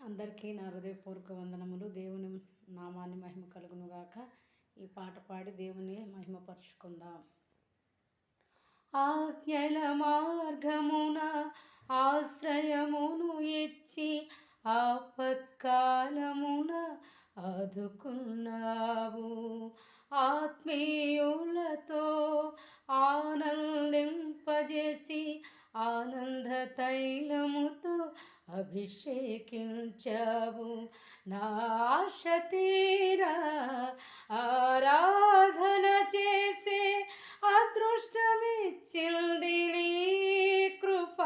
అందరికీ నా హృదయపూర్వక వందనములు. దేవుని నామాన్ని మహిమ కలుగునుగాక. ఈ పాట పాడి దేవుని మహిమపరుచుకుందాం. ఆజ్ఞల మార్గమున ఆశ్రయమును ఇచ్చి ఆపత్కాలమున ఆదుకున్నావు. ఆత్మీయులతో ఆనందింపజేసి ఆనంద తైలముతో అభిషేకించావు. నా ఆశ తీరా ఆరాధన చేసే అదృష్టమిచ్చింది నీ కృప.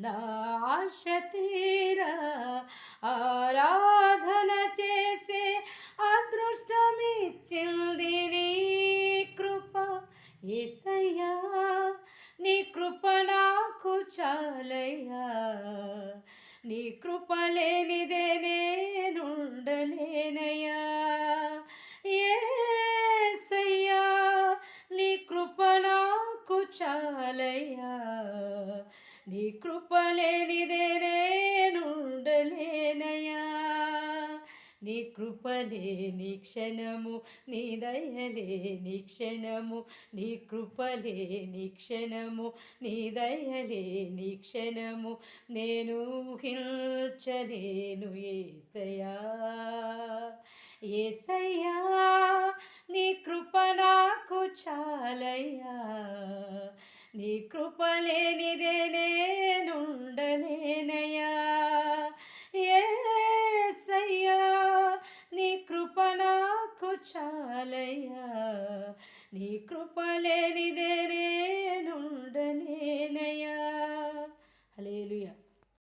నా ఆశ తీరా ఆరాధన చేసే అదృష్టమిచ్చింది నీ కృప. యేసయ్యా నీ కృప నాకు చాలయ్యా, నీ కృప లేనిదే నేనుండలేనయ్యా. యేసయ్యా నీ కృప నాకు చాలయ్యా, నీ కృప లేనిదే నేనుండలేనయ్యా. నీ కృపలేని క్షణము, నీ దయలేని క్షణము, నీ కృపలేని క్షణము, నీ దయలేని క్షణము నేను ఊహించలేను. యేసయ్యా యేసయ్యా నీ కృప నాకు చాలయ్యా, నీ కృప లేనిదే నేనుండలేనయ్యా. యేసయ్యా నీ కృప నాకు చాలయ్యా, నీ కృప